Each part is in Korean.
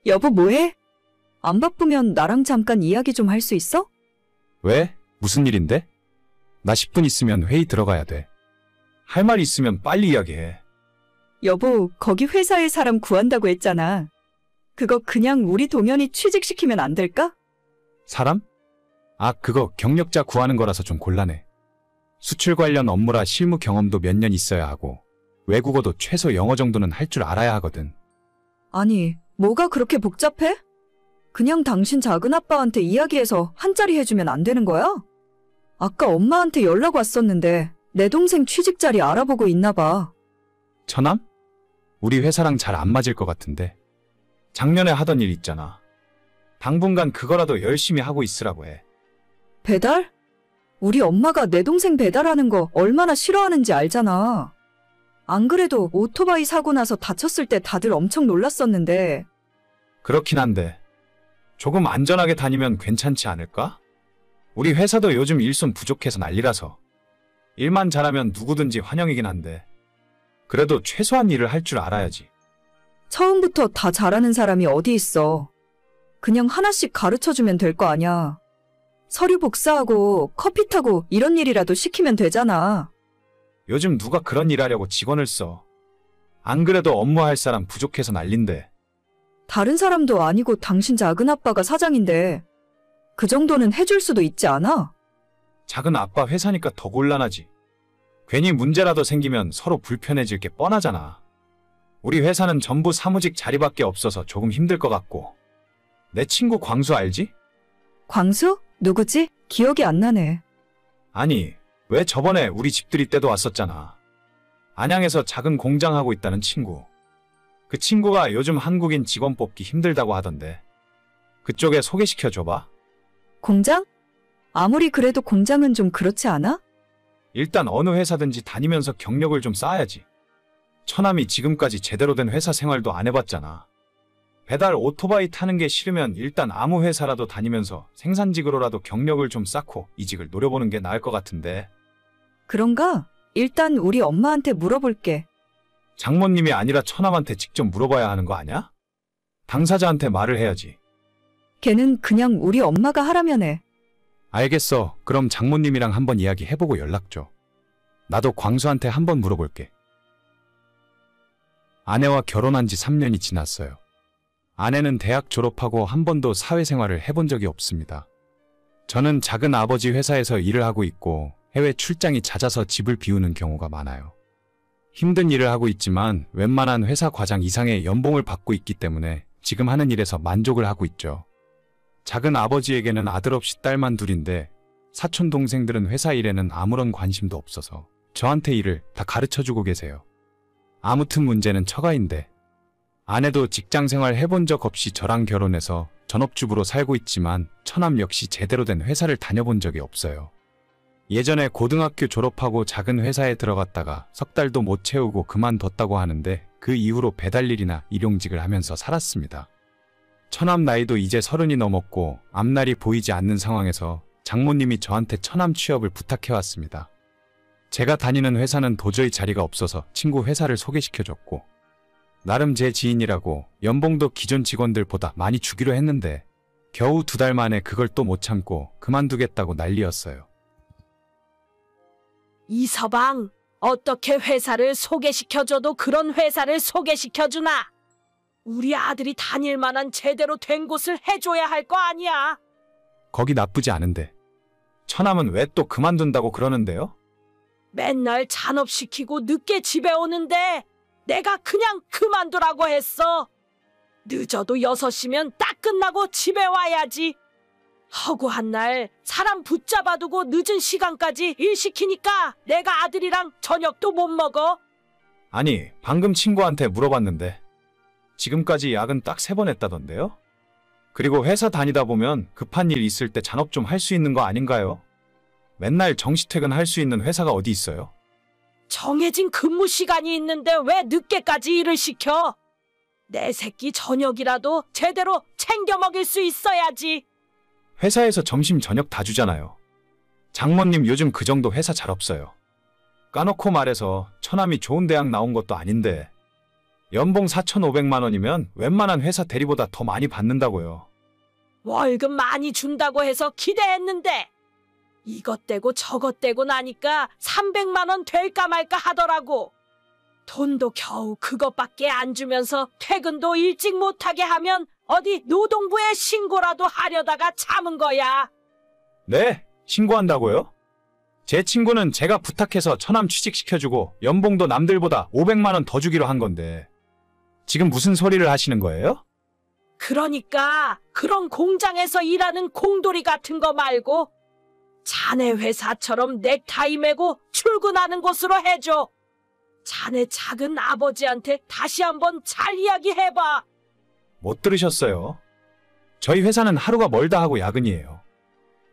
여보 뭐해? 안 바쁘면 나랑 잠깐 이야기 좀 할 수 있어? 왜? 무슨 일인데? 나 10분 있으면 회의 들어가야 돼. 할 말 있으면 빨리 이야기해. 여보, 거기 회사에 사람 구한다고 했잖아. 그거 그냥 우리 동현이 취직시키면 안 될까? 사람? 아, 그거 경력자 구하는 거라서 좀 곤란해. 수출 관련 업무라 실무 경험도 몇 년 있어야 하고 외국어도 최소 영어 정도는 할 줄 알아야 하거든. 아니, 뭐가 그렇게 복잡해? 그냥 당신 작은아빠한테 이야기해서 한 자리 해주면 안 되는 거야? 아까 엄마한테 연락 왔었는데 내 동생 취직 자리 알아보고 있나 봐. 처남? 우리 회사랑 잘 안 맞을 것 같은데. 작년에 하던 일 있잖아. 당분간 그거라도 열심히 하고 있으라고 해. 배달? 우리 엄마가 내 동생 배달하는 거 얼마나 싫어하는지 알잖아. 안 그래도 오토바이 사고 나서 다쳤을 때 다들 엄청 놀랐었는데. 그렇긴 한데 조금 안전하게 다니면 괜찮지 않을까? 우리 회사도 요즘 일손 부족해서 난리라서 일만 잘하면 누구든지 환영이긴 한데 그래도 최소한 일을 할 줄 알아야지. 처음부터 다 잘하는 사람이 어디 있어. 그냥 하나씩 가르쳐주면 될 거 아냐. 서류 복사하고 커피 타고 이런 일이라도 시키면 되잖아. 요즘 누가 그런 일 하려고 직원을 써. 안 그래도 업무할 사람 부족해서 난린데. 다른 사람도 아니고 당신 작은아빠가 사장인데 그 정도는 해줄 수도 있지 않아? 작은 아빠 회사니까 더 곤란하지. 괜히 문제라도 생기면 서로 불편해질 게 뻔하잖아. 우리 회사는 전부 사무직 자리밖에 없어서 조금 힘들 것 같고. 내 친구 광수 알지? 광수? 누구지? 기억이 안 나네. 아니, 왜 저번에 우리 집들이 때도 왔었잖아. 안양에서 작은 공장하고 있다는 친구. 그 친구가 요즘 한국인 직원 뽑기 힘들다고 하던데. 그쪽에 소개시켜줘봐. 공장? 아무리 그래도 공장은 좀 그렇지 않아? 일단 어느 회사든지 다니면서 경력을 좀 쌓아야지. 처남이 지금까지 제대로 된 회사 생활도 안 해봤잖아. 배달 오토바이 타는 게 싫으면 일단 아무 회사라도 다니면서 생산직으로라도 경력을 좀 쌓고 이직을 노려보는 게 나을 것 같은데. 그런가? 일단 우리 엄마한테 물어볼게. 장모님이 아니라 처남한테 직접 물어봐야 하는 거 아냐? 당사자한테 말을 해야지. 걔는 그냥 우리 엄마가 하라면 해. 알겠어. 그럼 장모님이랑 한번 이야기해보고 연락 줘. 나도 광수한테 한번 물어볼게. 아내와 결혼한 지 3년이 지났어요. 아내는 대학 졸업하고 한 번도 사회생활을 해본 적이 없습니다. 저는 작은 아버지 회사에서 일을 하고 있고 해외 출장이 잦아서 집을 비우는 경우가 많아요. 힘든 일을 하고 있지만 웬만한 회사 과장 이상의 연봉을 받고 있기 때문에 지금 하는 일에서 만족을 하고 있죠. 작은 아버지에게는 아들 없이 딸만 둘인데 사촌 동생들은 회사 일에는 아무런 관심도 없어서 저한테 일을 다 가르쳐주고 계세요. 아무튼 문제는 처가인데 아내도 직장생활 해본 적 없이 저랑 결혼해서 전업주부로 살고 있지만 처남 역시 제대로 된 회사를 다녀본 적이 없어요. 예전에 고등학교 졸업하고 작은 회사에 들어갔다가 석 달도 못 채우고 그만뒀다고 하는데 그 이후로 배달일이나 일용직을 하면서 살았습니다. 처남 나이도 이제 30이 넘었고 앞날이 보이지 않는 상황에서 장모님이 저한테 처남 취업을 부탁해왔습니다. 제가 다니는 회사는 도저히 자리가 없어서 친구 회사를 소개시켜줬고 나름 제 지인이라고 연봉도 기존 직원들보다 많이 주기로 했는데 겨우 2달 만에 그걸 또 못 참고 그만두겠다고 난리였어요. 이서방, 어떻게 회사를 소개시켜줘도 그런 회사를 소개시켜주나? 우리 아들이 다닐 만한 제대로 된 곳을 해줘야 할 거 아니야? 거기 나쁘지 않은데 처남은 왜 또 그만둔다고 그러는데요? 맨날 잔업시키고 늦게 집에 오는데 내가 그냥 그만두라고 했어. 늦어도 6시면 딱 끝나고 집에 와야지. 허구한 날 사람 붙잡아두고 늦은 시간까지 일 시키니까 내가 아들이랑 저녁도 못 먹어. 아니, 방금 친구한테 물어봤는데 지금까지 야근 딱 3번 했다던데요? 그리고 회사 다니다 보면 급한 일 있을 때 잔업 좀 할 수 있는 거 아닌가요? 맨날 정시퇴근 할 수 있는 회사가 어디 있어요? 정해진 근무 시간이 있는데 왜 늦게까지 일을 시켜? 내 새끼 저녁이라도 제대로 챙겨 먹일 수 있어야지. 회사에서 점심 저녁 다 주잖아요. 장모님 요즘 그 정도 회사 잘 없어요. 까놓고 말해서 처남이 좋은 대학 나온 것도 아닌데 연봉 4,500만 원이면 웬만한 회사 대리보다 더 많이 받는다고요. 월급 많이 준다고 해서 기대했는데 이것 떼고 저것 떼고 나니까 300만 원 될까 말까 하더라고. 돈도 겨우 그것밖에 안 주면서 퇴근도 일찍 못하게 하면 어디 노동부에 신고라도 하려다가 참은 거야. 네? 신고한다고요? 제 친구는 제가 부탁해서 처남 취직시켜주고 연봉도 남들보다 500만 원 더 주기로 한 건데 지금 무슨 소리를 하시는 거예요? 그러니까 그런 공장에서 일하는 공돌이 같은 거 말고 자네 회사처럼 넥타이 매고 출근하는 곳으로 해줘. 자네 작은 아버지한테 다시 한번 잘 이야기해봐. 못 들으셨어요? 저희 회사는 하루가 멀다 하고 야근이에요.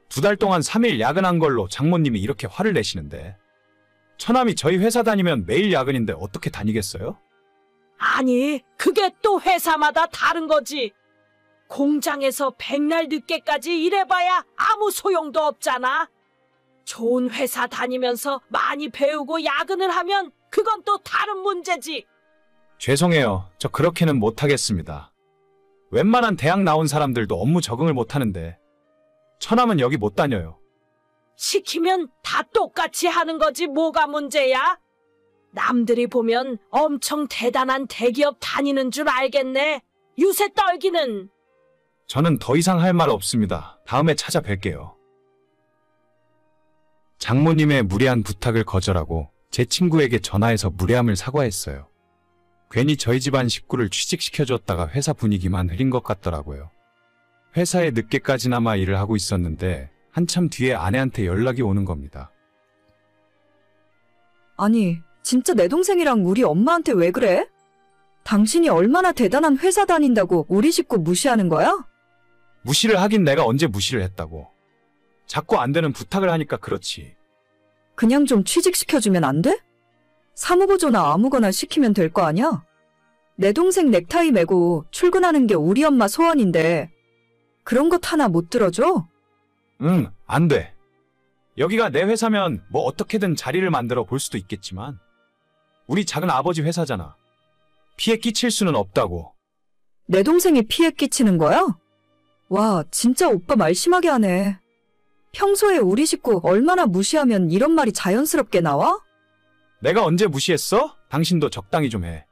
2달 동안 3일 야근한 걸로 장모님이 이렇게 화를 내시는데 처남이 저희 회사 다니면 매일 야근인데 어떻게 다니겠어요? 아니, 그게 또 회사마다 다른 거지. 공장에서 백날 늦게까지 일해봐야 아무 소용도 없잖아. 좋은 회사 다니면서 많이 배우고 야근을 하면 그건 또 다른 문제지. 죄송해요. 저 그렇게는 못하겠습니다. 웬만한 대학 나온 사람들도 업무 적응을 못하는데 처남은 여기 못 다녀요. 시키면 다 똑같이 하는 거지 뭐가 문제야? 남들이 보면 엄청 대단한 대기업 다니는 줄 알겠네. 유세 떨기는. 저는 더 이상 할 말 없습니다. 다음에 찾아뵐게요. 장모님의 무례한 부탁을 거절하고 제 친구에게 전화해서 무례함을 사과했어요. 괜히 저희 집안 식구를 취직시켜줬다가 회사 분위기만 흐린 것 같더라고요. 회사에 늦게까지나마 일을 하고 있었는데 한참 뒤에 아내한테 연락이 오는 겁니다. 아니, 진짜 내 동생이랑 우리 엄마한테 왜 그래? 당신이 얼마나 대단한 회사 다닌다고 우리 식구 무시하는 거야? 무시를 하긴 내가 언제 무시를 했다고. 자꾸 안 되는 부탁을 하니까 그렇지. 그냥 좀 취직시켜주면 안 돼? 사무보조나 아무거나 시키면 될 거 아니야? 내 동생 넥타이 매고 출근하는 게 우리 엄마 소원인데 그런 것 하나 못 들어줘? 응, 안 돼. 여기가 내 회사면 뭐 어떻게든 자리를 만들어 볼 수도 있겠지만 우리 작은 아버지 회사잖아. 피해 끼칠 수는 없다고. 내 동생이 피해 끼치는 거야? 와, 진짜 오빠 말 심하게 하네. 평소에 우리 식구 얼마나 무시하면 이런 말이 자연스럽게 나와? 내가 언제 무시했어? 당신도 적당히 좀 해.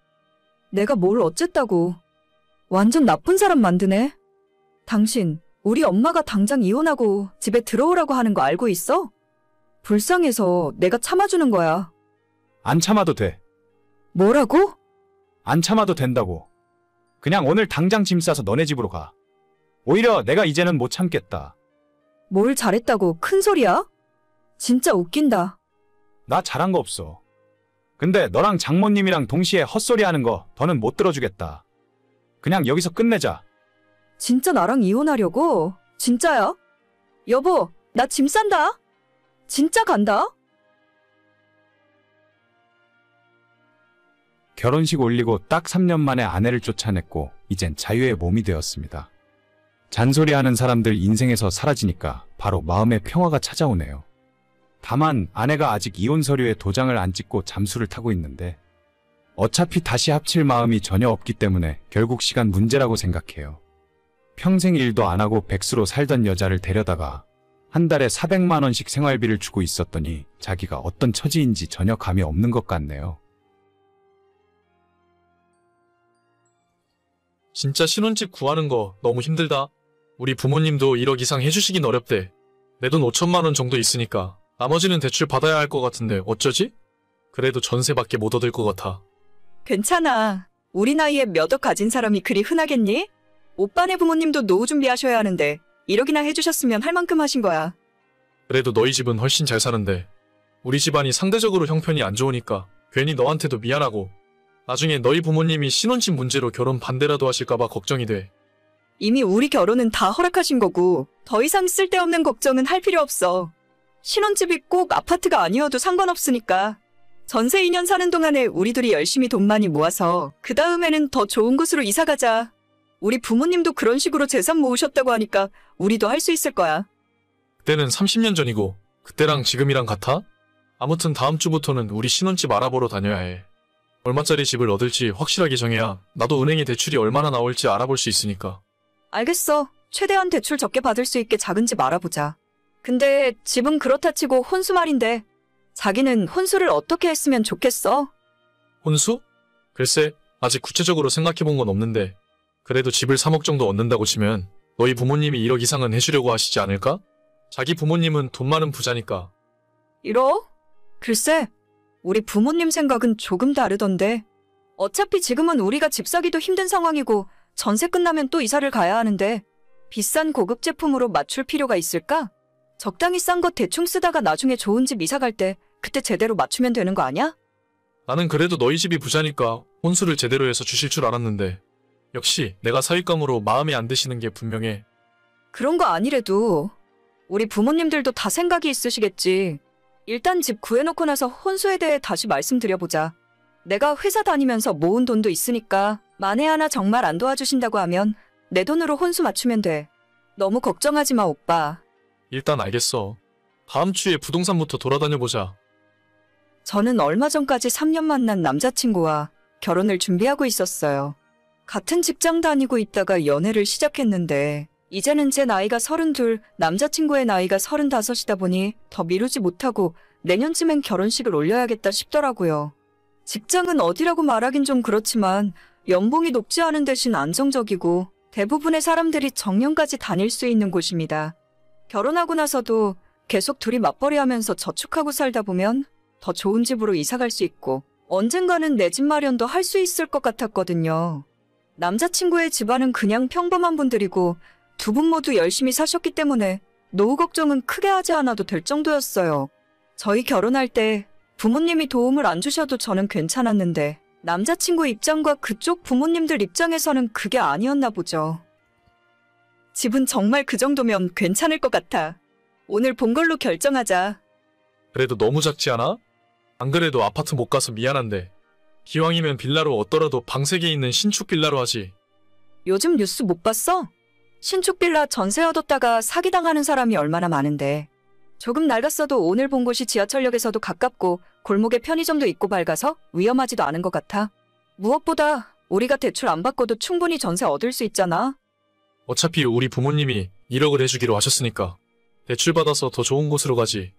내가 뭘 어쨌다고. 완전 나쁜 사람 만드네. 당신, 우리 엄마가 당장 이혼하고 집에 들어오라고 하는 거 알고 있어? 불쌍해서 내가 참아주는 거야. 안 참아도 돼. 뭐라고? 안 참아도 된다고. 그냥 오늘 당장 짐 싸서 너네 집으로 가. 오히려 내가 이제는 못 참겠다. 뭘 잘했다고 큰 소리야? 진짜 웃긴다. 나 잘한 거 없어. 근데 너랑 장모님이랑 동시에 헛소리 하는 거 더는 못 들어주겠다. 그냥 여기서 끝내자. 진짜 나랑 이혼하려고? 진짜야? 여보, 나 짐 싼다. 진짜 간다. 결혼식 올리고 딱 3년 만에 아내를 쫓아냈고 이젠 자유의 몸이 되었습니다. 잔소리하는 사람들 인생에서 사라지니까 바로 마음의 평화가 찾아오네요. 다만 아내가 아직 이혼 서류에 도장을 안 찍고 잠수를 타고 있는데 어차피 다시 합칠 마음이 전혀 없기 때문에 결국 시간 문제라고 생각해요. 평생 일도 안 하고 백수로 살던 여자를 데려다가 한 달에 400만 원씩 생활비를 주고 있었더니 자기가 어떤 처지인지 전혀 감이 없는 것 같네요. 진짜 신혼집 구하는 거 너무 힘들다. 우리 부모님도 1억 이상 해주시긴 어렵대. 내 돈 5천만 원 정도 있으니까 나머지는 대출 받아야 할 것 같은데 어쩌지? 그래도 전세밖에 못 얻을 것 같아. 괜찮아. 우리 나이에 몇 억 가진 사람이 그리 흔하겠니? 오빠네 부모님도 노후 준비하셔야 하는데 1억이나 해주셨으면 할 만큼 하신 거야. 그래도 너희 집은 훨씬 잘 사는데 우리 집안이 상대적으로 형편이 안 좋으니까 괜히 너한테도 미안하고 나중에 너희 부모님이 신혼집 문제로 결혼 반대라도 하실까봐 걱정이 돼. 이미 우리 결혼은 다 허락하신 거고 더 이상 쓸데없는 걱정은 할 필요 없어. 신혼집이 꼭 아파트가 아니어도 상관없으니까. 전세 2년 사는 동안에 우리 둘이 열심히 돈 많이 모아서 그 다음에는 더 좋은 곳으로 이사 가자. 우리 부모님도 그런 식으로 재산 모으셨다고 하니까 우리도 할 수 있을 거야. 그때는 30년 전이고 그때랑 지금이랑 같아? 아무튼 다음 주부터는 우리 신혼집 알아보러 다녀야 해. 얼마짜리 집을 얻을지 확실하게 정해야 나도 은행에 대출이 얼마나 나올지 알아볼 수 있으니까. 알겠어. 최대한 대출 적게 받을 수 있게 작은 집 알아보자. 근데 집은 그렇다 치고 혼수 말인데 자기는 혼수를 어떻게 했으면 좋겠어? 혼수? 글쎄, 아직 구체적으로 생각해본 건 없는데 그래도 집을 3억 정도 얻는다고 치면 너희 부모님이 1억 이상은 해주려고 하시지 않을까? 자기 부모님은 돈 많은 부자니까. 1억? 글쎄, 우리 부모님 생각은 조금 다르던데. 어차피 지금은 우리가 집 사기도 힘든 상황이고 전세 끝나면 또 이사를 가야 하는데 비싼 고급 제품으로 맞출 필요가 있을까? 적당히 싼 것 대충 쓰다가 나중에 좋은 집 이사 갈 때 그때 제대로 맞추면 되는 거 아니야? 나는 그래도 너희 집이 부자니까 혼수를 제대로 해서 주실 줄 알았는데 역시 내가 사윗감으로 마음에 안 드시는 게 분명해. 그런 거 아니래도 우리 부모님들도 다 생각이 있으시겠지. 일단 집 구해놓고 나서 혼수에 대해 다시 말씀드려보자. 내가 회사 다니면서 모은 돈도 있으니까 만에 하나 정말 안 도와주신다고 하면 내 돈으로 혼수 맞추면 돼. 너무 걱정하지 마, 오빠. 일단 알겠어. 다음 주에 부동산부터 돌아다녀보자. 저는 얼마 전까지 3년 만난 남자친구와 결혼을 준비하고 있었어요. 같은 직장 다니고 있다가 연애를 시작했는데 이제는 제 나이가 32, 남자친구의 나이가 35이다 보니 더 미루지 못하고 내년쯤엔 결혼식을 올려야겠다 싶더라고요. 직장은 어디라고 말하긴 좀 그렇지만 연봉이 높지 않은 대신 안정적이고 대부분의 사람들이 정년까지 다닐 수 있는 곳입니다. 결혼하고 나서도 계속 둘이 맞벌이 하면서 저축하고 살다 보면 더 좋은 집으로 이사 갈 수 있고 언젠가는 내 집 마련도 할 수 있을 것 같았거든요. 남자친구의 집안은 그냥 평범한 분들이고 두 분 모두 열심히 사셨기 때문에 노후 걱정은 크게 하지 않아도 될 정도였어요. 저희 결혼할 때 부모님이 도움을 안 주셔도 저는 괜찮았는데 남자친구 입장과 그쪽 부모님들 입장에서는 그게 아니었나 보죠. 집은 정말 그 정도면 괜찮을 것 같아. 오늘 본 걸로 결정하자. 그래도 너무 작지 않아? 안 그래도 아파트 못 가서 미안한데 기왕이면 빌라로 얻더라도 방 3개 있는 신축 빌라로 하지. 요즘 뉴스 못 봤어? 신축 빌라 전세 얻었다가 사기당하는 사람이 얼마나 많은데. 조금 낡았어도 오늘 본 곳이 지하철역에서도 가깝고 골목에 편의점도 있고 밝아서 위험하지도 않은 것 같아. 무엇보다 우리가 대출 안 받고도 충분히 전세 얻을 수 있잖아. 어차피 우리 부모님이 1억을 해주기로 하셨으니까 대출 받아서 더 좋은 곳으로 가지.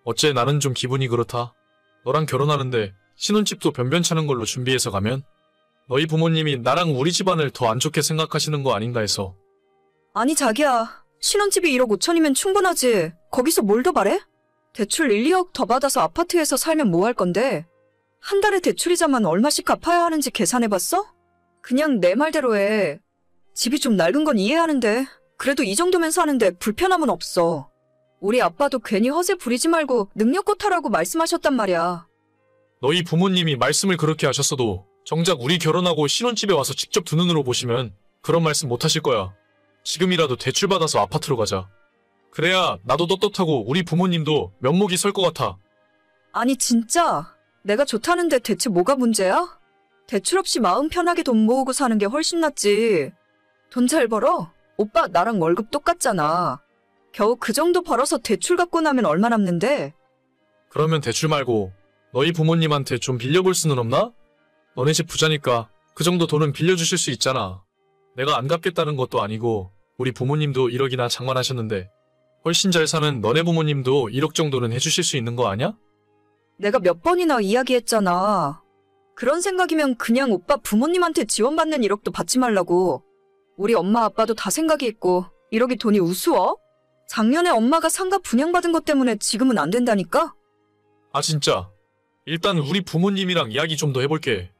어째 나는 좀 기분이 그렇다. 너랑 결혼하는데 신혼집도 변변찮은 걸로 준비해서 가면 너희 부모님이 나랑 우리 집안을 더 안 좋게 생각하시는 거 아닌가 해서. 아니 자기야, 신혼집이 1억 5천이면 충분하지. 거기서 뭘 더 바래? 대출 1, 2억 더 받아서 아파트에서 살면 뭐 할 건데? 한 달에 대출이자만 얼마씩 갚아야 하는지 계산해봤어? 그냥 내 말대로 해. 집이 좀 낡은 건 이해하는데 그래도 이 정도면 사는데 불편함은 없어. 우리 아빠도 괜히 허세 부리지 말고 능력껏 하라고 말씀하셨단 말이야. 너희 부모님이 말씀을 그렇게 하셨어도 정작 우리 결혼하고 신혼집에 와서 직접 두 눈으로 보시면 그런 말씀 못 하실 거야. 지금이라도 대출 받아서 아파트로 가자. 그래야 나도 떳떳하고 우리 부모님도 면목이 설 것 같아. 아니 진짜 내가 좋다는데 대체 뭐가 문제야? 대출 없이 마음 편하게 돈 모으고 사는 게 훨씬 낫지. 돈 잘 벌어? 오빠 나랑 월급 똑같잖아. 겨우 그 정도 벌어서 대출 갚고 나면 얼마 남는데? 그러면 대출 말고 너희 부모님한테 좀 빌려볼 수는 없나? 너네 집 부자니까 그 정도 돈은 빌려주실 수 있잖아. 내가 안 갚겠다는 것도 아니고 우리 부모님도 1억이나 장만하셨는데 훨씬 잘 사는 너네 부모님도 1억 정도는 해주실 수 있는 거 아니야? 내가 몇 번이나 이야기했잖아. 그런 생각이면 그냥 오빠 부모님한테 지원받는 1억도 받지 말라고. 우리 엄마 아빠도 다 생각이 있고 1억이 돈이 우스워? 작년에 엄마가 상가 분양받은 것 때문에 지금은 안 된다니까? 아 진짜. 일단 우리 부모님이랑 이야기 좀 더 해볼게.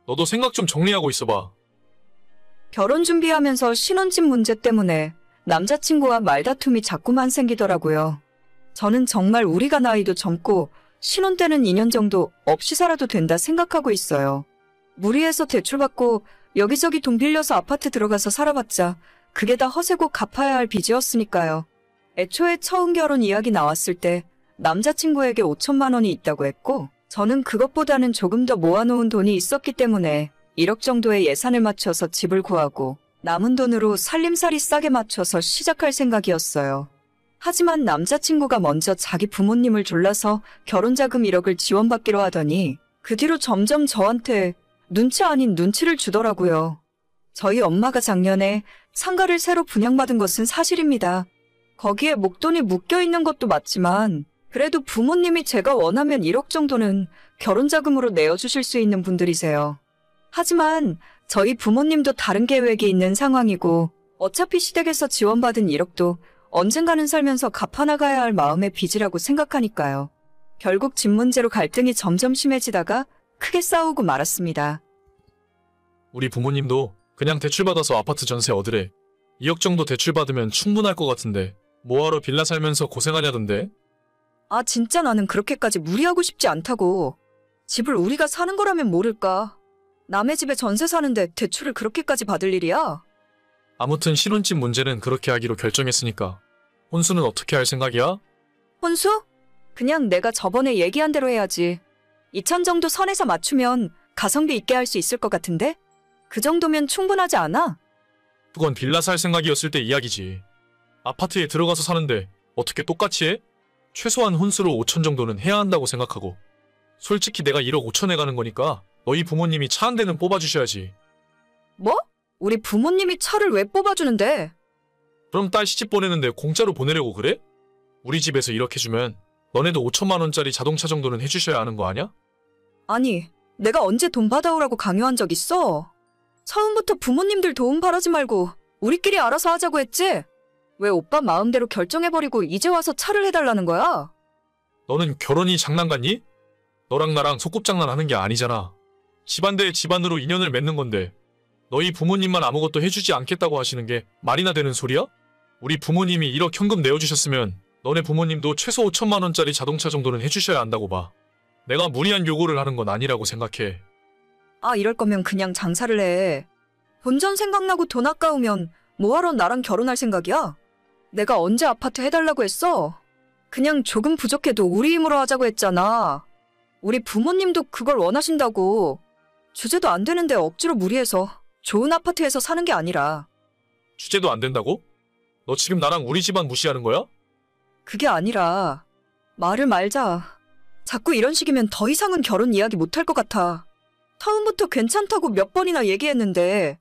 너도 생각 좀 정리하고 있어봐. 결혼 준비하면서 신혼집 문제 때문에 남자친구와 말다툼이 자꾸만 생기더라고요. 저는 정말 우리가 나이도 젊고 신혼 때는 2년 정도 없이 살아도 된다 생각하고 있어요. 무리해서 대출받고 여기저기 돈 빌려서 아파트 들어가서 살아봤자 그게 다 허세고 갚아야 할 빚이었으니까요. 애초에 처음 결혼 이야기 나왔을 때 남자친구에게 5천만 원이 있다고 했고 저는 그것보다는 조금 더 모아놓은 돈이 있었기 때문에 1억 정도의 예산을 맞춰서 집을 구하고 남은 돈으로 살림살이 싸게 맞춰서 시작할 생각이었어요. 하지만 남자친구가 먼저 자기 부모님을 졸라서 결혼자금 1억을 지원받기로 하더니 그 뒤로 점점 저한테 눈치 아닌 눈치를 주더라고요. 저희 엄마가 작년에 상가를 새로 분양받은 것은 사실입니다. 거기에 목돈이 묶여 있는 것도 맞지만 그래도 부모님이 제가 원하면 1억 정도는 결혼자금으로 내어주실 수 있는 분들이세요. 하지만 저희 부모님도 다른 계획이 있는 상황이고 어차피 시댁에서 지원받은 1억도 언젠가는 살면서 갚아나가야 할 마음의 빚이라고 생각하니까요. 결국 집 문제로 갈등이 점점 심해지다가 크게 싸우고 말았습니다. 우리 부모님도 그냥 대출받아서 아파트 전세 얻으래. 2억 정도 대출받으면 충분할 것 같은데 뭐하러 빌라 살면서 고생하냐던데? 아, 진짜 나는 그렇게까지 무리하고 싶지 않다고. 집을 우리가 사는 거라면 모를까. 남의 집에 전세 사는데 대출을 그렇게까지 받을 일이야? 아무튼 신혼집 문제는 그렇게 하기로 결정했으니까 혼수는 어떻게 할 생각이야? 혼수? 그냥 내가 저번에 얘기한 대로 해야지. 2천 정도 선에서 맞추면 가성비 있게 할 수 있을 것 같은데? 그 정도면 충분하지 않아? 그건 빌라 살 생각이었을 때 이야기지. 아파트에 들어가서 사는데 어떻게 똑같이 해? 최소한 혼수로 5천 정도는 해야 한다고 생각하고. 솔직히 내가 1억 5천에 가는 거니까 너희 부모님이 차 한 대는 뽑아주셔야지. 뭐? 우리 부모님이 차를 왜 뽑아주는데? 그럼 딸 시집 보내는데 공짜로 보내려고 그래? 우리 집에서 이렇게 주면 너네도 5천만 원짜리 자동차 정도는 해주셔야 하는 거 아냐? 아니, 내가 언제 돈 받아오라고 강요한 적 있어? 처음부터 부모님들 도움 바라지 말고 우리끼리 알아서 하자고 했지? 왜 오빠 마음대로 결정해버리고 이제 와서 차를 해달라는 거야? 너는 결혼이 장난 같니? 너랑 나랑 소꿉장난 하는 게 아니잖아. 집안 대 집안으로 인연을 맺는 건데 너희 부모님만 아무것도 해주지 않겠다고 하시는 게 말이나 되는 소리야? 우리 부모님이 1억 현금 내어주셨으면 너네 부모님도 최소 5천만 원짜리 자동차 정도는 해주셔야 한다고 봐. 내가 무리한 요구를 하는 건 아니라고 생각해. 아, 이럴 거면 그냥 장사를 해. 본전 생각나고 돈 아까우면 뭐하러 나랑 결혼할 생각이야? 내가 언제 아파트 해달라고 했어? 그냥 조금 부족해도 우리 힘으로 하자고 했잖아. 우리 부모님도 그걸 원하신다고. 주제도 안 되는데 억지로 무리해서 좋은 아파트에서 사는 게 아니라. 주제도 안 된다고? 너 지금 나랑 우리 집안 무시하는 거야? 그게 아니라 말을 말자. 자꾸 이런 식이면 더 이상은 결혼 이야기 못할 것 같아. 처음부터 괜찮다고 몇 번이나 얘기했는데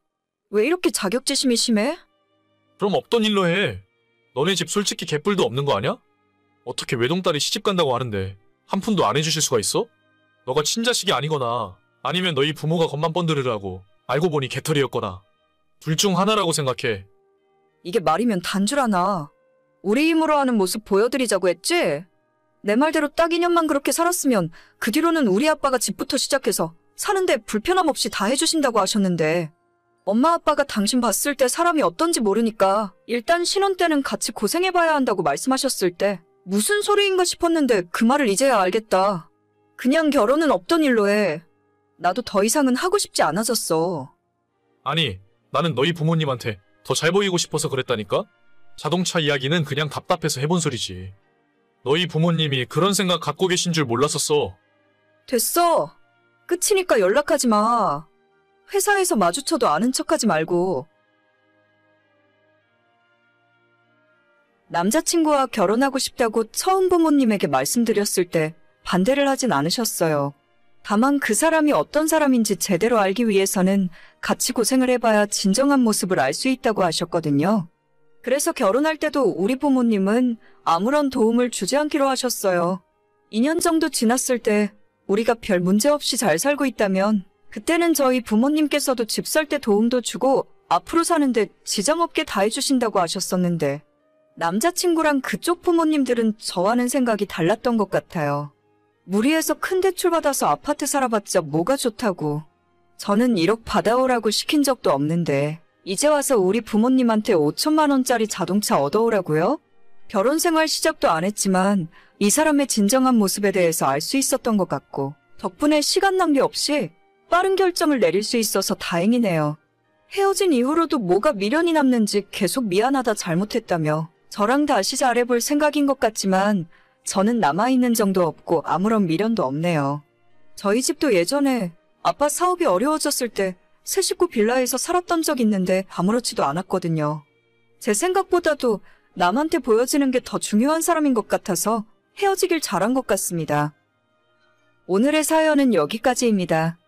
왜 이렇게 자격지심이 심해? 그럼 없던 일로 해. 너네 집 솔직히 개뿔도 없는 거 아냐? 어떻게 외동딸이 시집 간다고 하는데 한 푼도 안 해주실 수가 있어? 너가 친자식이 아니거나 아니면 너희 부모가 겉만 번들으라고 알고 보니 개털이었거나 둘 중 하나라고 생각해. 이게 말이면 단줄 하나. 우리 힘으로 하는 모습 보여드리자고 했지? 내 말대로 딱 2년만 그렇게 살았으면 그 뒤로는 우리 아빠가 집부터 시작해서 사는데 불편함 없이 다 해주신다고 하셨는데 엄마 아빠가 당신 봤을 때 사람이 어떤지 모르니까 일단 신혼 때는 같이 고생해봐야 한다고 말씀하셨을 때 무슨 소리인가 싶었는데 그 말을 이제야 알겠다. 그냥 결혼은 없던 일로 해. 나도 더 이상은 하고 싶지 않아졌어. 아니, 나는 너희 부모님한테 더 잘 보이고 싶어서 그랬다니까? 자동차 이야기는 그냥 답답해서 해본 소리지. 너희 부모님이 그런 생각 갖고 계신 줄 몰랐었어. 됐어. 끝이니까 연락하지 마. 회사에서 마주쳐도 아는 척하지 말고. 남자친구와 결혼하고 싶다고 처음 부모님에게 말씀드렸을 때 반대를 하진 않으셨어요. 다만 그 사람이 어떤 사람인지 제대로 알기 위해서는 같이 고생을 해봐야 진정한 모습을 알 수 있다고 하셨거든요. 그래서 결혼할 때도 우리 부모님은 아무런 도움을 주지 않기로 하셨어요. 2년 정도 지났을 때 우리가 별 문제 없이 잘 살고 있다면 그때는 저희 부모님께서도 집 살 때 도움도 주고 앞으로 사는데 지장 없게 다 해주신다고 하셨었는데 남자친구랑 그쪽 부모님들은 저와는 생각이 달랐던 것 같아요. 무리해서 큰 대출 받아서 아파트 살아봤자 뭐가 좋다고. 저는 1억 받아오라고 시킨 적도 없는데 이제 와서 우리 부모님한테 5천만 원짜리 자동차 얻어오라고요? 결혼 생활 시작도 안 했지만 이 사람의 진정한 모습에 대해서 알 수 있었던 것 같고 덕분에 시간 낭비 없이 빠른 결정을 내릴 수 있어서 다행이네요. 헤어진 이후로도 뭐가 미련이 남는지 계속 미안하다 잘못했다며 저랑 다시 잘해볼 생각인 것 같지만 저는 남아있는 정도 없고 아무런 미련도 없네요. 저희 집도 예전에 아빠 사업이 어려워졌을 때 새 식구 빌라에서 살았던 적 있는데 아무렇지도 않았거든요. 제 생각보다도 남한테 보여지는 게 더 중요한 사람인 것 같아서 헤어지길 잘한 것 같습니다. 오늘의 사연은 여기까지입니다.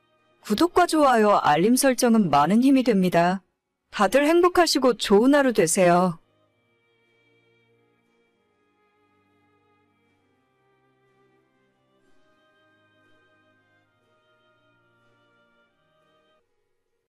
구독과 좋아요, 알림 설정은 많은 힘이 됩니다. 다들 행복하시고 좋은 하루 되세요.